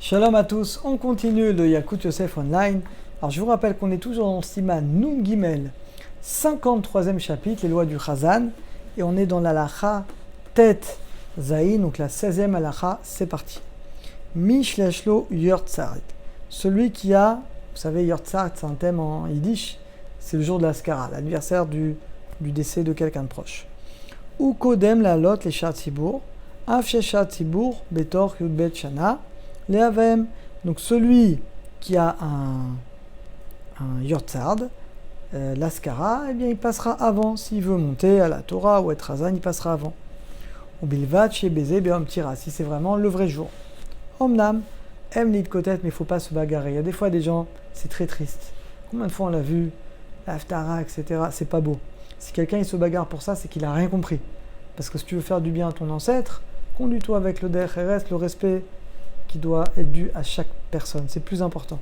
Shalom à tous, on continue le Yakut Yosef Online. Alors je vous rappelle qu'on est toujours dans le Siman Nun Gimel, 53e chapitre, les lois du Chazan, et on est dans l'Alacha Tet Zayin, donc la 16e Alacha, c'est parti. Mishleshlo Yortzart, celui qui a, vous savez, Yortzart c'est un thème en yiddish, c'est le jour de la Skara, l'anniversaire du décès de quelqu'un de proche. Ou Kodem la lot les Shat Tzibur, Afshe Shat Tzibur, Betor Yudbet Shana, Lehavem, donc celui qui a un Yortzard, l'Askara, eh bien il passera avant. S'il veut monter à la Torah ou être Hazan, il passera avant. Ou Bilvat, chez Bézé, Béom Tira, si c'est vraiment le vrai jour. Omnam, aime l'id kotet, mais il ne faut pas se bagarrer. Il y a des fois des gens, c'est très triste. Combien de fois on l'a vu, l'Aftara, etc., c'est pas beau. Si quelqu'un il se bagarre pour ça, c'est qu'il n'a rien compris. Parce que si tu veux faire du bien à ton ancêtre, conduis-toi avec le derech, le respect qui doit être dû à chaque personne. C'est plus important.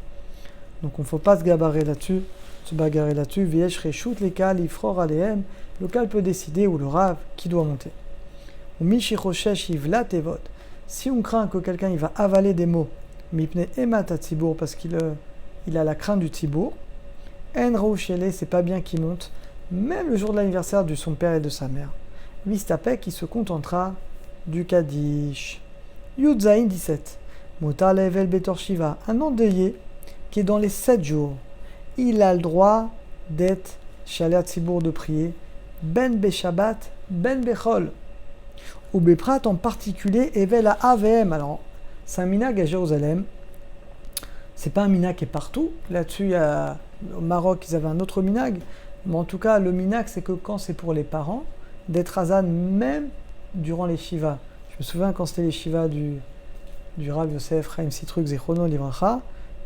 Donc on ne faut pas se bagarrer là-dessus. Viesh reshut lekal ifror alehem. Le kal peut décider, ou le rav, qui doit monter. Ou mishichoshesh ivla tevot. Si on craint que quelqu'un il va avaler des mots, mipne emat tzibur, parce qu'il a la crainte du tzibur, en raouchele, c'est pas bien qu'il monte, même le jour de l'anniversaire de son père et de sa mère. Vistapek, il se contentera du Kaddish. Yudzaïn 17. Mutar level betor shiva, un endeuillé qui est dans les 7 jours, il a le droit d'être shaler tzibour, de prier, ben beshabbat, ben bechol, ou beprat en particulier, evel à AVM. Alors, c'est un minag à Jérusalem, c'est pas un minag qui est partout, là-dessus, au Maroc, ils avaient un autre minag, mais en tout cas, le minag, c'est que quand c'est pour les parents, d'être Hazan même durant les shivas. Je me souviens quand c'était les shivas du Rav Yosef Chaim Sitruk Zichrono Livracha,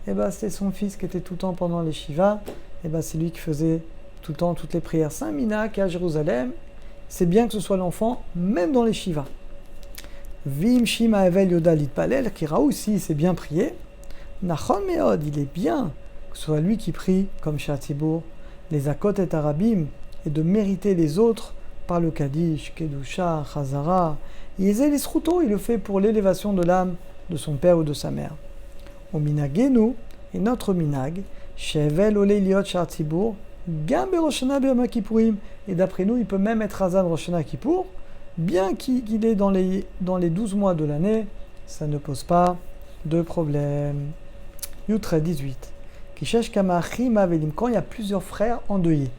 et c'était son fils qui était tout le temps pendant les Shiva, et c'est lui qui faisait tout le temps toutes les prières. C'est un minag à Jérusalem, c'est bien que ce soit l'enfant, même dans les Shiva. Vim Shima Evel Yoda Litpalel, qui aussi c'est bien prié. Nachon Meod, il est bien que ce soit lui qui prie, comme Shatibur, les Akot et Arabim, et de mériter les autres par le Kaddish, Kedusha, Chazara. Il le fait pour l'élévation de l'âme de son père ou de sa mère. Au minagenu, et notre minag, shevel ole liot shar tzibur, gam beroshana b'yom kippourim, et d'après nous, il peut même être Hazan Roshana Kippour, bien qu'il est dans les 12 mois de l'année, ça ne pose pas de problème. Yutre 18. Kishesh kamachim avelim, quand il y a plusieurs frères endeuillés.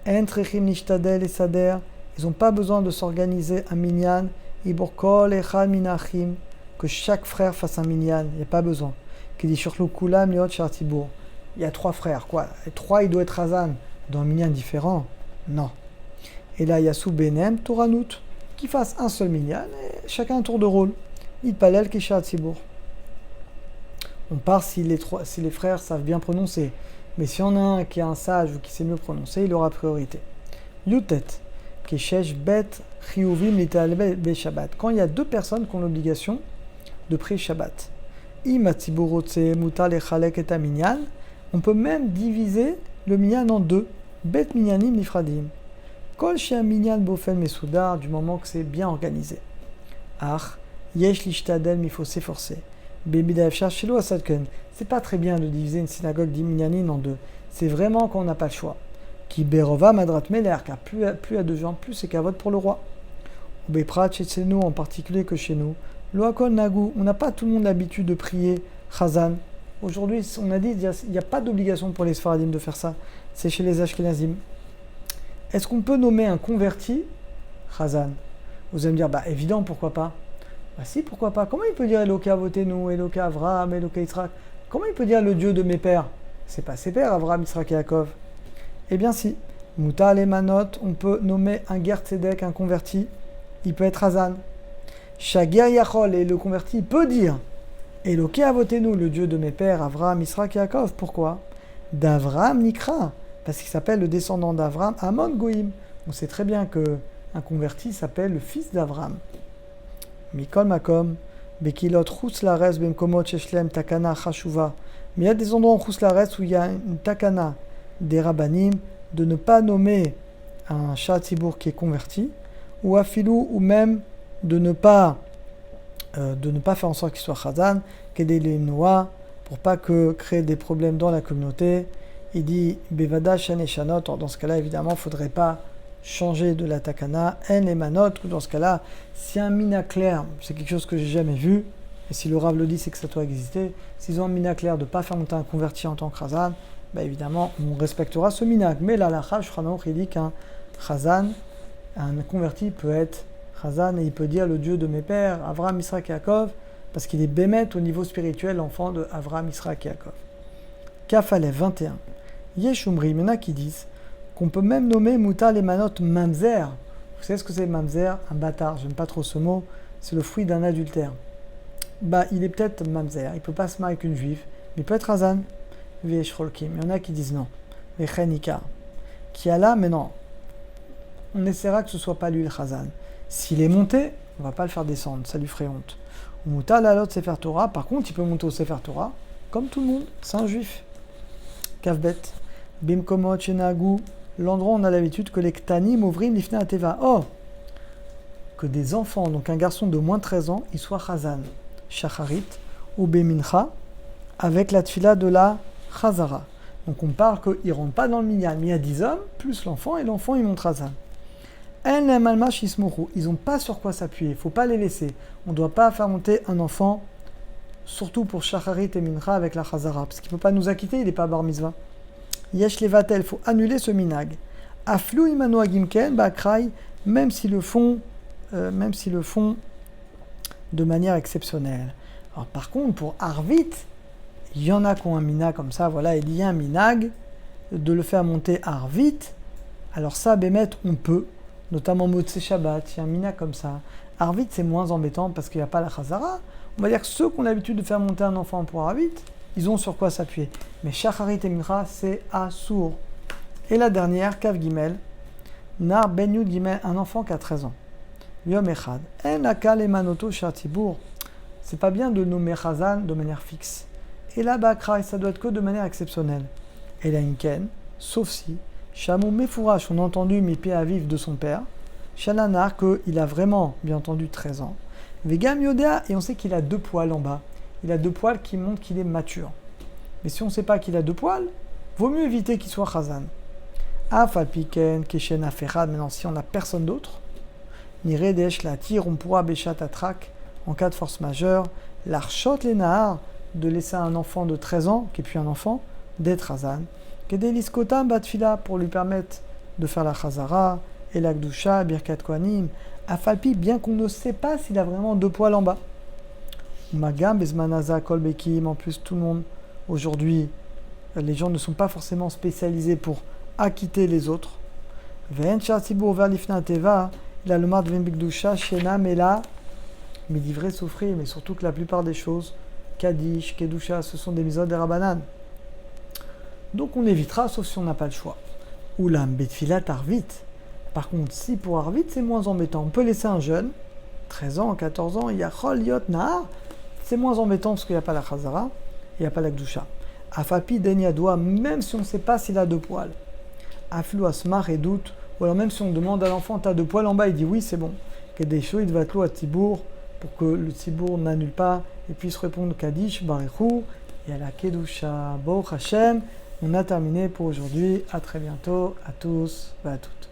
Entrechim nishtadel et sader, ils n'ont pas besoin de s'organiser un minyan, iborkol echad minachim, que chaque frère fasse un minyan, il n'y a pas besoin. Qui dit shurlu kulam liot shar tzibur. Il y a 3 frères, quoi. Et 3, il doit être Hazan dans un minyan différent. Non. Et là, il y a sous Benem, Toranout, qui fasse un seul minyan, et chacun un tour de rôle. Il palel ki shar tzibur. On part si les frères savent bien prononcer. Mais si on a un qui est un sage ou qui sait mieux prononcer, il aura priorité. Yutet. Keshesh bet chiyuvim lital be Shabbat. Quand il y a 2 personnes qui ont l'obligation de prier Shabbat. On peut même diviser le minyan en 2. Bet minyanim nifradim. Kol shea minyan bofen mesoudar, du moment que c'est bien organisé. Ach, yesh lishtadel, mais il faut s'efforcer. Bebida efshar shelo asadken. C'est pas très bien de diviser une synagogue d'Minyanin en 2. C'est vraiment qu'on n'a pas le choix. Qui berova madrat meler, car plus il y a de gens, plus c'est qu'à vote pour le roi. Beprat chez nous, en particulier que chez nous. Loakol Nagou, on n'a pas tout le monde l'habitude de prier Chazan. Aujourd'hui, on a dit il n'y a pas d'obligation pour les Sfaradim de faire ça. C'est chez les Ashkenazim. Est-ce qu'on peut nommer un converti Chazan? Vous allez me dire, évident, pourquoi pas? Si, pourquoi pas? Comment il peut dire Eloka Avotenu, Eloka Avraham, Eloka Yitzhak? Comment il peut dire le Dieu de mes pères? C'est pas ses pères, Avraham, Yitzhak et Yaakov. Eh bien si. Mouta Manot, on peut nommer un Ger Tzedek, un converti. Il peut être Hazan. Shager Yachol, et le converti peut dire Eloke Avotenu, le Dieu de mes pères, Avraham, Yitzhak et Yaakov. Pourquoi? D'Avraham Nikra, parce qu'il s'appelle le descendant d'Avraham, Amon Goïm. On sait très bien qu'un converti s'appelle le fils d'Avraham. Mikol Makom, Bekilot Chouslares Bemkomot Sheshlem Takana Chashuva. Mais il y a des endroits en Chouslares où il y a une Takana des Rabbanim de ne pas nommer un Shat Tzibur qui est converti, ou Afilou, ou même de ne pas de ne pas faire en sorte qu'il soit Chazan, qu'aider les Noah, pour pas créer des problèmes dans la communauté. Il dit Bevada Shen et Shanot. Dans ce cas-là, évidemment, il ne faudrait pas changer de la takana. En et manot. Dans ce cas-là, si un mina clair, c'est quelque chose que j'ai jamais vu, et si le Rav le dit, c'est que ça doit exister. S'ils ont un mina clair de ne pas faire monter un converti en tant que Chazan, évidemment, on respectera ce minag. Mais la lacha, il dit qu'un Chazan, un converti peut être Chazan et il peut dire le Dieu de mes pères, Avraham, Israël, Yaakov, parce qu'il est bémet au niveau spirituel, l'enfant de Avraham, Israël, Yaakov. Kafalev 21. Yeshumri, il y en a qui disent qu'on peut même nommer Mouta les manot mamzer. Vous savez ce que c'est mamzer? Un bâtard, j'aime pas trop ce mot, c'est le fruit d'un adultère. Il est peut-être mamzer, il peut pas se marier avec une juive, mais il peut être Chazan. Il y en a qui disent non. Vechenika. Qui a là, mais non. On essaiera que ce soit pas lui le Chazan. S'il est monté, on va pas le faire descendre, ça lui ferait honte. Mouta la lot Sefer Torah, par contre, il peut monter au Sefer Torah, comme tout le monde, c'est un juif. Kavbet. Bimkomot Shenagu. L'endroit où on a l'habitude que les Ktanim ouvrim lifna ateva. Oh! Que des enfants, donc un garçon de moins de 13 ans, il soit Chazan. Shacharit. Ou Bemincha. Avec la tfila de la Chazara. Donc on parle qu'il ne rentre pas dans le minyan, mais il y a 10 hommes, plus l'enfant, et l'enfant il monte Chazan. Ils n'ont pas sur quoi s'appuyer, il ne faut pas les laisser. On ne doit pas faire monter un enfant, surtout pour Shacharit et Mincha avec la Chazara, parce qu'il ne peut pas nous acquitter, il n'est pas bar mitzvah. Yesh levatel, il faut annuler ce minag. Aflou imano agimken, ba'akrai, même s'ils le font de manière exceptionnelle. Alors par contre, pour Arvit, il y en a qui ont un minag comme ça, voilà, il y a un minag de le faire monter Arvit. Alors ça, Bémet, on peut, notamment Motzei Shabbat, il y a un minag comme ça. Arvit, c'est moins embêtant parce qu'il n'y a pas la Chazara. On va dire que ceux qui ont l'habitude de faire monter un enfant pour Arvit, ils ont sur quoi s'appuyer. Mais Shacharit et Mincha, c'est Assour. Et la dernière, Kav Gimel, Nar Ben Yud Gimel, un enfant qui a 13 ans. Yom Echad. En Akal Emanoto Shartibour. C'est pas bien de nommer Chazan de manière fixe. Et là, Bakra, ça doit être que de manière exceptionnelle. Et la Inken, sauf si, Shamou Mefourash, on a entendu Mipé à vivre de son père, Shalanar, qu'il a vraiment, bien entendu, 13 ans. Vegam Yodea, et on sait qu'il a 2 poils en bas. Il a 2 poils qui montrent qu'il est mature. Mais si on ne sait pas qu'il a 2 poils, vaut mieux éviter qu'il soit Chazan. Afalpiken, Keshen Aferad, maintenant si on n'a personne d'autre, Niredesh la tire, on pourra Béchat Atrak, en cas de force majeure, l'Archot les Nahar, de laisser un enfant de 13 ans, qui est puis un enfant, d'être Chazan. Kedelis Kotam Batfila, pour lui permettre de faire la Chazara, et la Gdusha, Birkat Kohanim, Afalpi, bien qu'on ne sait pas s'il a vraiment 2 poils en bas. Magam, Bezmanaza, Kolbekim, en plus tout le monde, aujourd'hui, les gens ne sont pas forcément spécialisés pour acquitter les autres. Ve'en Shartibur Verlifna Teva, il a le mar de Vembikdusha, Shena, Mela, mais livré souffrir, mais surtout que la plupart des choses, Kaddish, Kedusha, ce sont des mitzvot des Rabbanan. Donc on évitera, sauf si on n'a pas le choix. Oulam, Betfilat, Arvit. Par contre, si pour Arvit, c'est moins embêtant. On peut laisser un jeune, 13 ans, 14 ans, il y a Chol, Yot, Nahar, c'est moins embêtant parce qu'il n'y a pas la Chazara, il n'y a pas la Gdusha. Afapi, Denyadoua, même si on ne sait pas s'il a 2 poils. Aflou, Asmar et doute, ou alors même si on demande à l'enfant, t'as 2 poils en bas, il dit oui, c'est bon. Kedesho, il va être à Tibour, pour que le Tibour n'annule pas et puisse répondre Kaddish, Barichou, et à la Kedusha, Baruch Hashem. On a terminé pour aujourd'hui. À très bientôt, à tous et à toutes.